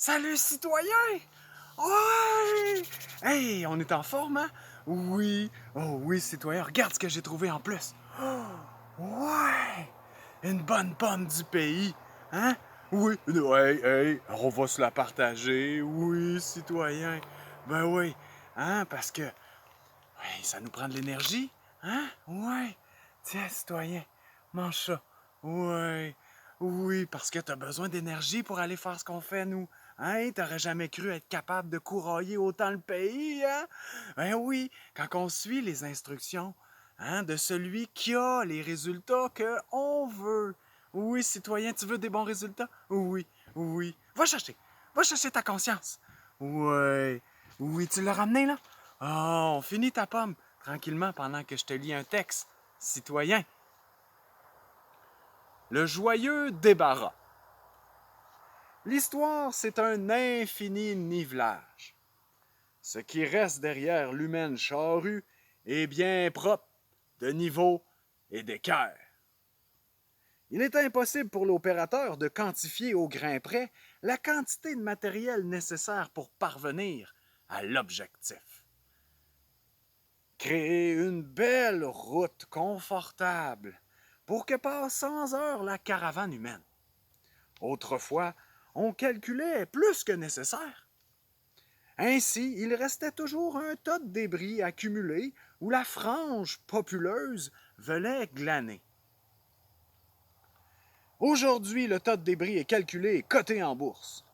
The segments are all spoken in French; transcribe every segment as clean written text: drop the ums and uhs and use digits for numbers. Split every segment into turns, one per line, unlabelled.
Salut, citoyen! Ouais! Hey, on est en forme, hein? Oui, oh oui, citoyen, regarde ce que j'ai trouvé en plus. Oh, ouais! Une bonne pomme du pays, hein? Oui, ouais, hey, on va se la partager. Oui, citoyen. Ben oui, hein, parce que ouais, ça nous prend de l'énergie, hein? Ouais. Tiens, citoyen, mange ça. Ouais. Oui, parce que t'as besoin d'énergie pour aller faire ce qu'on fait, nous. Hein? T'aurais jamais cru être capable de courailler autant le pays, hein? Ben oui, quand on suit les instructions, hein, de celui qui a les résultats qu'on veut. Oui, citoyen, tu veux des bons résultats? Oui, oui. Va chercher ta conscience. Ouais. Oui, tu l'as ramené, là? Oh, finis ta pomme, tranquillement, pendant que je te lis un texte. Citoyen. Le joyeux débarras. L'histoire, c'est un infini nivelage. Ce qui reste derrière l'humaine charrue est bien propre de niveau et d'équerre. Il est impossible pour l'opérateur de quantifier au grain près la quantité de matériel nécessaire pour parvenir à l'objectif. Créer une belle route confortable pour que passe sans heure la caravane humaine. Autrefois, on calculait plus que nécessaire. Ainsi, il restait toujours un tas de débris accumulés où la frange populeuse venait glaner. Aujourd'hui, le tas de débris est calculé et coté en bourse.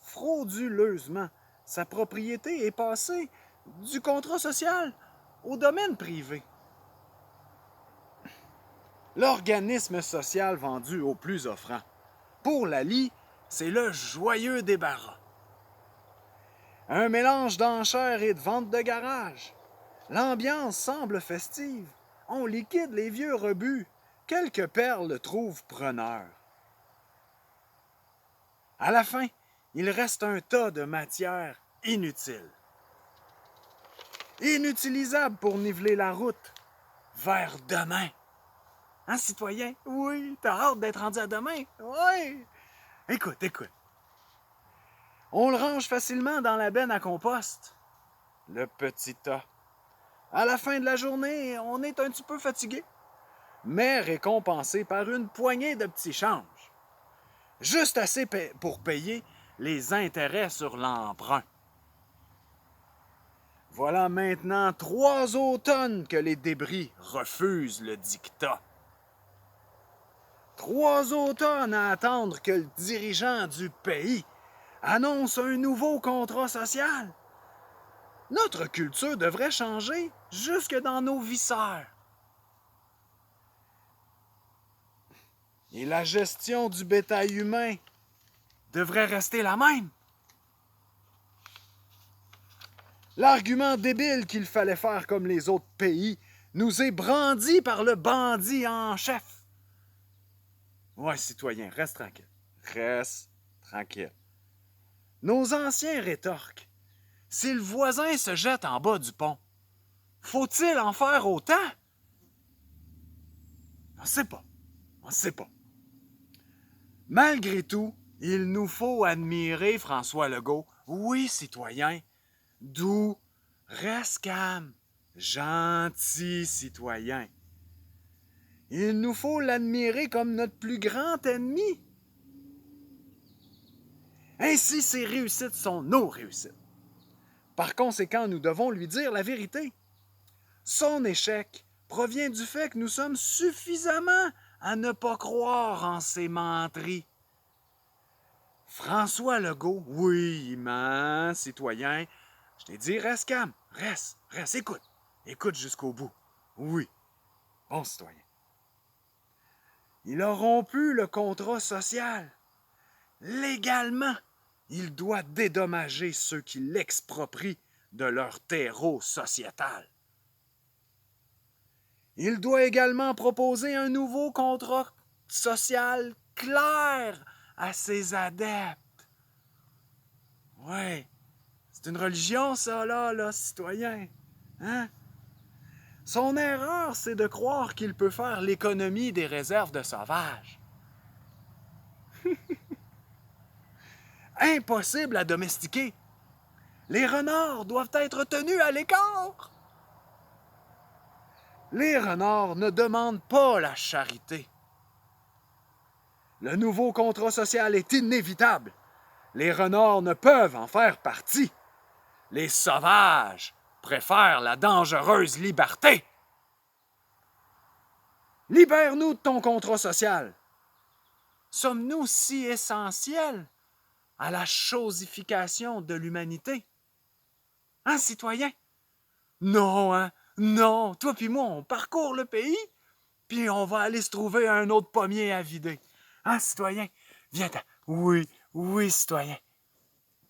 Frauduleusement, sa propriété est passée du contrat social au domaine privé. L'organisme social vendu au plus offrant. Pour Lali, c'est le joyeux débarras. Un mélange d'enchères et de ventes de garage. L'ambiance semble festive. On liquide les vieux rebuts. Quelques perles trouvent preneur. À la fin, il reste un tas de matière inutile. Inutilisable pour niveler la route vers demain. Hein, citoyen? Oui, t'as hâte d'être rendu à demain? Oui! Écoute. On le range facilement dans la benne à compost. Le petit tas. À la fin de la journée, on est un petit peu fatigué, mais récompensé par une poignée de petits changes. Juste assez pour payer les intérêts sur l'emprunt. Voilà maintenant 3 automnes que les débris refusent le dictat. 3 automnes à attendre que le dirigeant du pays annonce un nouveau contrat social. Notre culture devrait changer jusque dans nos viscères. Et la gestion du bétail humain devrait rester la même. L'argument débile qu'il fallait faire comme les autres pays nous est brandi par le bandit en chef. Ouais, citoyen, reste tranquille. Reste tranquille. Nos anciens rétorquent. Si le voisin se jette en bas du pont, faut-il en faire autant? On ne sait pas. On ne sait pas. Malgré tout, il nous faut admirer François Legault. Oui, citoyen, doux, reste calme, gentil citoyen. Il nous faut l'admirer comme notre plus grand ennemi. Ainsi, ses réussites sont nos réussites. Par conséquent, nous devons lui dire la vérité. Son échec provient du fait que nous sommes suffisamment à ne pas croire en ses menteries. François Legault, oui, man, citoyen, je t'ai dit, reste calme, reste, écoute jusqu'au bout. Oui, bon citoyen. Il a rompu le contrat social. Légalement, il doit dédommager ceux qui l'exproprient de leur terreau sociétal. Il doit également proposer un nouveau contrat social clair à ses adeptes. Ouais, c'est une religion, ça, là, citoyen. Hein? Son erreur, c'est de croire qu'il peut faire l'économie des réserves de sauvages. impossibles à domestiquer. Les renards doivent être tenus à l'écart. Les renards ne demandent pas la charité. Le nouveau contrat social est inévitable. Les renards ne peuvent en faire partie. Les sauvages préfèrent la dangereuse liberté. Libère-nous de ton contrat social. Sommes-nous si essentiels à la chosification de l'humanité? Hein, citoyen? Non, hein? Non, toi puis moi, on parcourt le pays, puis on va aller se trouver un autre pommier à vider. Hein, citoyen? Viens-t'en. Oui, oui, citoyen.